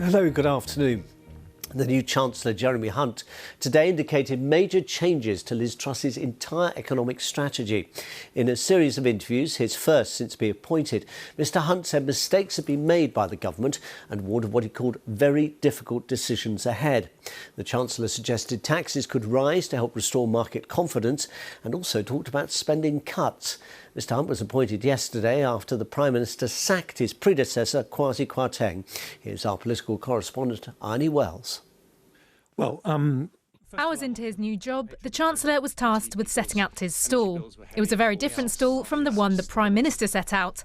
Hello, good afternoon. The new Chancellor, Jeremy Hunt, today indicated major changes to Liz Truss's entire economic strategy. In a series of interviews, his first since being appointed, Mr Hunt said mistakes had been made by the government and warned of what he called very difficult decisions ahead. The Chancellor suggested taxes could rise to help restore market confidence and also talked about spending cuts. Mr Hunt was appointed yesterday after the Prime Minister sacked his predecessor, Kwasi Kwarteng. Here's our political correspondent, Arnie Wells. Well, hours into his new job, the Chancellor was tasked with setting out his stall. It was a very different stall from the one the Prime Minister set out.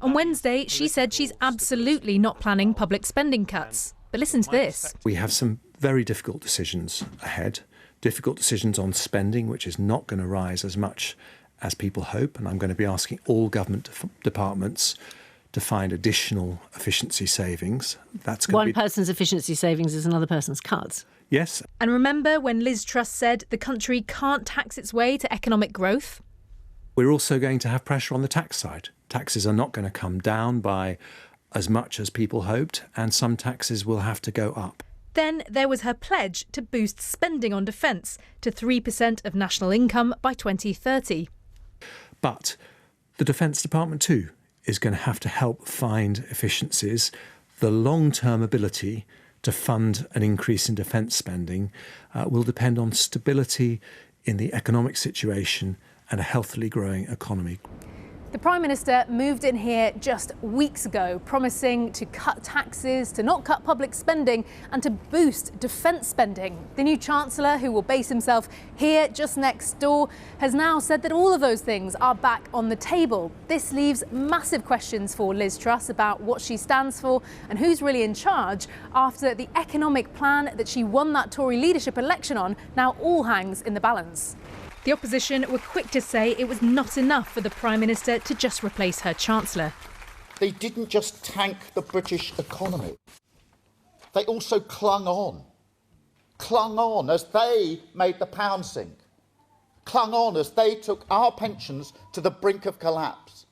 On Wednesday, she said she's absolutely not planning public spending cuts. But listen to this. We have some very difficult decisions ahead. Difficult decisions on spending, which is not going to rise as much as people hope. And I'm going to be asking all government departments to find additional efficiency savings. That's going One person's efficiency savings is another person's cuts. Yes. And remember when Liz Truss said the country can't tax its way to economic growth? We're also going to have pressure on the tax side. Taxes are not going to come down by as much as people hoped, and some taxes will have to go up. Then there was her pledge to boost spending on defence to 3% of national income by 2030. But the Defence Department too is going to have to help find efficiencies. The long-term ability to fund an increase in defence spending will depend on stability in the economic situation and a healthily growing economy. The Prime Minister moved in here just weeks ago, promising to cut taxes, to not cut public spending and to boost defence spending. The new Chancellor, who will base himself here just next door, has now said that all of those things are back on the table. This leaves massive questions for Liz Truss about what she stands for and who's really in charge after the economic plan that she won that Tory leadership election on now all hangs in the balance. The opposition were quick to say it was not enough for the Prime Minister to just replace her Chancellor. They didn't just tank the British economy. They also clung on as they made the pound sink, clung on as they took our pensions to the brink of collapse,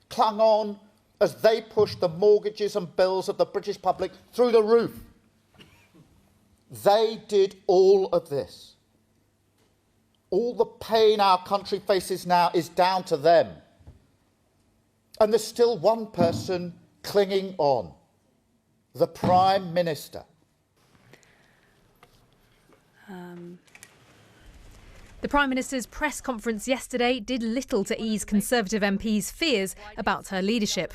clung on as they pushed the mortgages and bills of the British public through the roof. They did all of this. All the pain our country faces now is down to them. And there's still one person clinging on, the Prime Minister. The Prime Minister's press conference yesterday did little to ease Conservative MPs' fears about her leadership.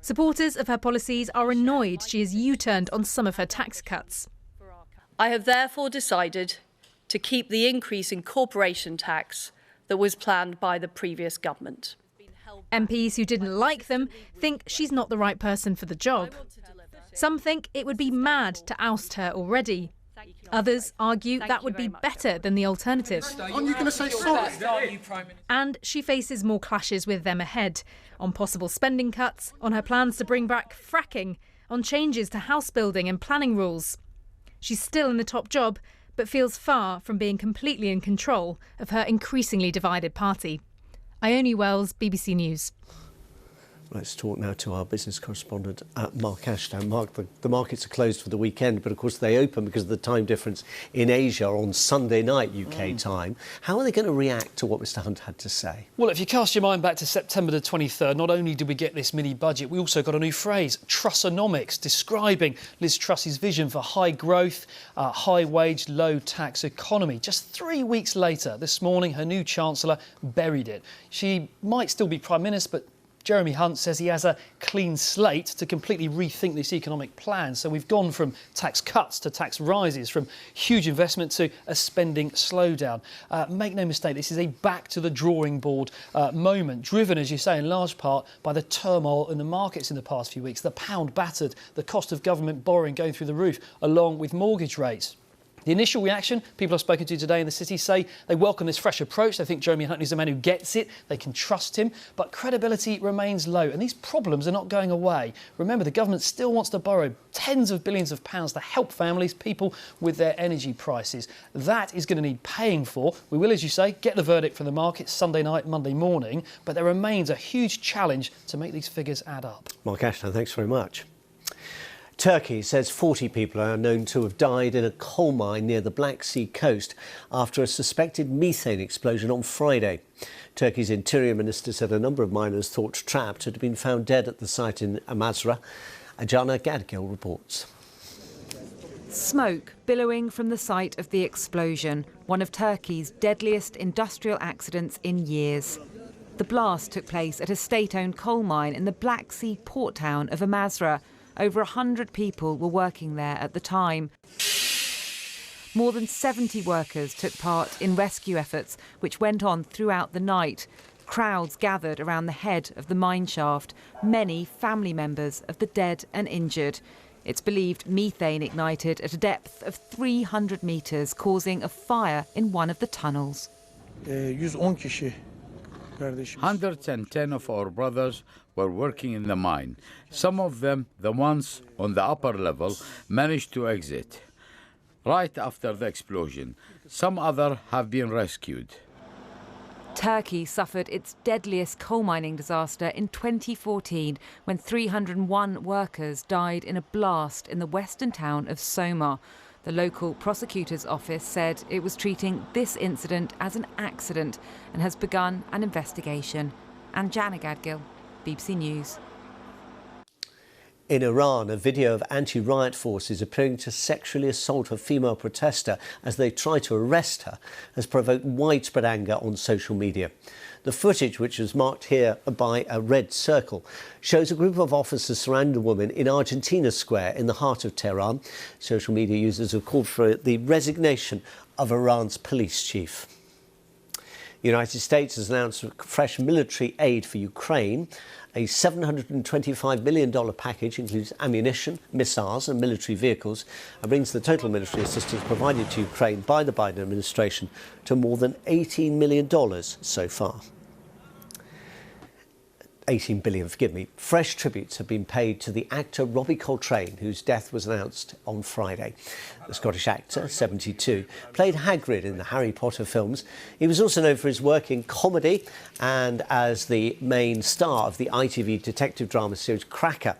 Supporters of her policies are annoyed she has U-turned on some of her tax cuts. I have therefore decided to keep the increase in corporation tax that was planned by the previous government. MPs who didn't like them think she's not the right person for the job. Some think it would be mad to oust her already. Others argue that would be better than the alternative. Aren't you going to say sorry? And she faces more clashes with them ahead, on possible spending cuts, on her plans to bring back fracking, on changes to house building and planning rules. She's still in the top job, but feels far from being completely in control of her increasingly divided party. Ione Wells, BBC News. Let's talk now to our business correspondent, Mark Ashdown. Mark, the markets are closed for the weekend, but of course they open because of the time difference in Asia on Sunday night UK time. How are they going to react to what Mr Hunt had to say? Well, if you cast your mind back to September the 23rd, not only did we get this mini budget, we also got a new phrase, Trussonomics, describing Liz Truss's vision for high growth, high wage, low tax economy. Just 3 weeks later, this morning, her new Chancellor buried it. She might still be Prime Minister, but Jeremy Hunt says he has a clean slate to completely rethink this economic plan. So we've gone from tax cuts to tax rises, from huge investment to a spending slowdown. Make no mistake, this is a back to the drawing board moment, driven, as you say, in large part by the turmoil in the markets in the past few weeks. The pound battered, the cost of government borrowing going through the roof, along with mortgage rates. The initial reaction, people I've spoken to today in the city say they welcome this fresh approach. They think Jeremy Hunt is a man who gets it. They can trust him. But credibility remains low. And these problems are not going away. Remember, the government still wants to borrow tens of billions of pounds to help families, people with their energy prices. That is going to need paying for. We will, as you say, get the verdict from the market Sunday night, Monday morning. But there remains a huge challenge to make these figures add up. Mark Ashdown, thanks very much. Turkey says 40 people are known to have died in a coal mine near the Black Sea coast after a suspected methane explosion on Friday. Turkey's Interior Minister said a number of miners thought trapped had been found dead at the site in Amasra. Ajana Gadgil reports. Smoke billowing from the site of the explosion, one of Turkey's deadliest industrial accidents in years. The blast took place at a state-owned coal mine in the Black Sea port town of Amasra. Over 100 people were working there at the time. More than 70 workers took part in rescue efforts, which went on throughout the night. Crowds gathered around the head of the mine shaft, many family members of the dead and injured. It's believed methane ignited at a depth of 300 metres, causing a fire in one of the tunnels. 110 of our brothers were working in the mine. Some of them, the ones on the upper level, managed to exit right after the explosion. Some others have been rescued. Turkey suffered its deadliest coal mining disaster in 2014 when 301 workers died in a blast in the western town of Soma. The local prosecutor's office said it was treating this incident as an accident and has begun an investigation. Anjana Gadgil, BBC News. In Iran, a video of anti-riot forces appearing to sexually assault a female protester as they try to arrest her has provoked widespread anger on social media. The footage, which was marked here by a red circle, shows a group of officers surrounding a woman in Argentina Square in the heart of Tehran. Social media users have called for the resignation of Iran's police chief. The United States has announced fresh military aid for Ukraine. A $725 million package includes ammunition, missiles and military vehicles and brings the total military assistance provided to Ukraine by the Biden administration to more than $18 million so far. 18 billion, forgive me. Fresh tributes have been paid to the actor Robbie Coltrane, whose death was announced on Friday. The Scottish actor, 72, played Hagrid in the Harry Potter films. He was also known for his work in comedy and as the main star of the ITV detective drama series Cracker.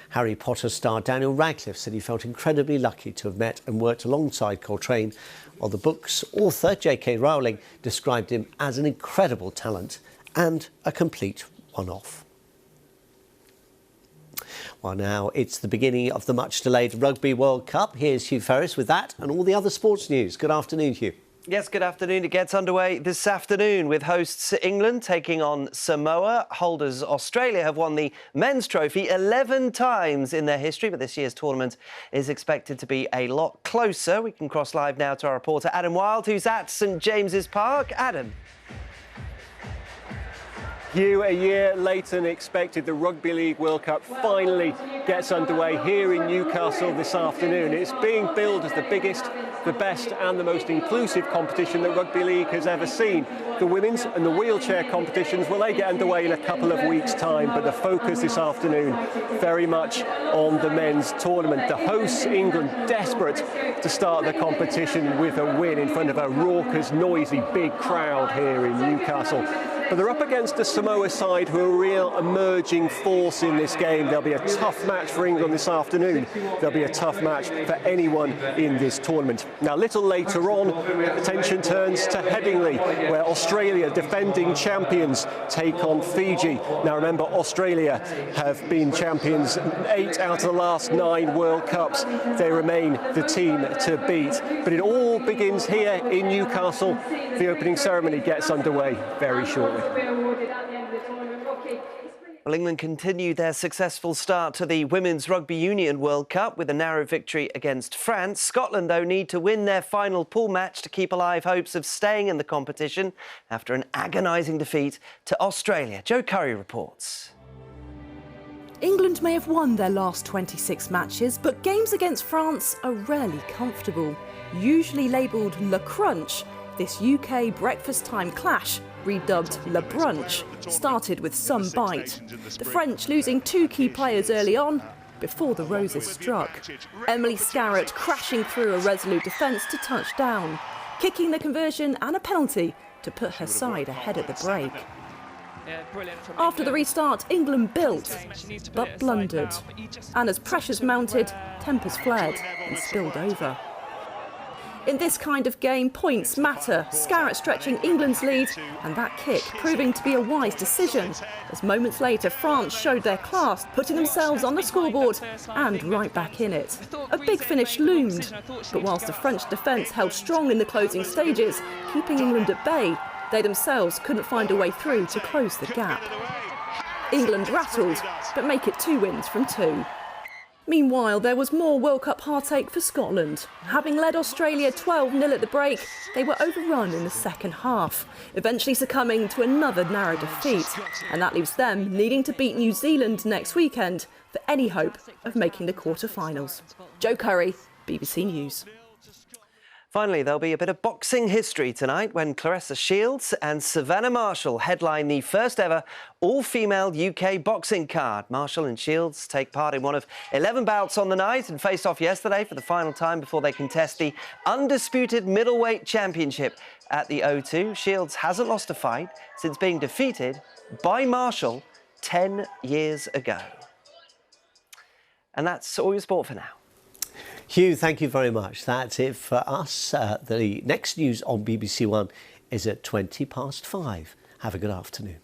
Harry Potter star Daniel Radcliffe said he felt incredibly lucky to have met and worked alongside Coltrane, while the book's author, J.K. Rowling, described him as an incredible talent and a complete one-off. Well, now it's the beginning of the much-delayed Rugby World Cup. Here's Hugh Ferris with that and all the other sports news. Good afternoon, Hugh. Yes, good afternoon. It gets underway this afternoon with hosts England taking on Samoa. Holders Australia have won the men's trophy 11 times in their history, but this year's tournament is expected to be a lot closer. We can cross live now to our reporter Adam Wilde, who's at St James's Park. Adam. Hugh, a year later than expected, the Rugby League World Cup finally gets underway here in Newcastle this afternoon. It's being billed as the biggest, the best and the most inclusive competition that Rugby League has ever seen. The women's and the wheelchair competitions, well, they get underway in a couple of weeks' time, but the focus this afternoon very much on the men's tournament. The hosts, England, desperate to start the competition with a win in front of a raucous, noisy, big crowd here in Newcastle. But they're up against the Samoa side, who are a real emerging force in this game. There'll be a tough match for England this afternoon. There'll be a tough match for anyone in this tournament. Now, a little later on, attention turns to Headingley, where Australia, defending champions, take on Fiji. Now, remember, Australia have been champions 8 out of the last 9 World Cups. They remain the team to beat. But it all begins here in Newcastle. The opening ceremony gets underway very shortly. Well, England continued their successful start to the Women's Rugby Union World Cup with a narrow victory against France. Scotland, though, need to win their final pool match to keep alive hopes of staying in the competition after an agonising defeat to Australia. Joe Curry reports. England may have won their last 26 matches, but games against France are rarely comfortable. Usually labelled Le Crunch, this UK breakfast time clash, redubbed Le Brunch, started with some bite. The French losing 2 key players early on before the roses struck. Emily Scarrett crashing through a resolute defence to touch down, kicking the conversion and a penalty to put her side ahead at the break. After the restart, England built, but blundered. And as pressures mounted, tempers flared and spilled over. In this kind of game, points matter, Scarrett stretching England's lead, and that kick proving to be a wise decision, as moments later France showed their class, putting themselves on the scoreboard and right back in it. A big finish loomed, but whilst the French defence held strong in the closing stages, keeping England at bay, they themselves couldn't find a way through to close the gap. England rattled, but make it 2 wins from 2. Meanwhile, there was more World Cup heartache for Scotland. Having led Australia 12-0 at the break, they were overrun in the second half, eventually succumbing to another narrow defeat. And that leaves them needing to beat New Zealand next weekend for any hope of making the quarter-finals. Jo Curry, BBC News. Finally, there'll be a bit of boxing history tonight when Claressa Shields and Savannah Marshall headline the first ever all-female UK boxing card. Marshall and Shields take part in one of 11 bouts on the night and faced off yesterday for the final time before they contest the undisputed middleweight championship at the O2. Shields hasn't lost a fight since being defeated by Marshall 10 years ago. And that's all your sport for now. Hugh, thank you very much. That's it for us. The next news on BBC One is at 5:20. Have a good afternoon.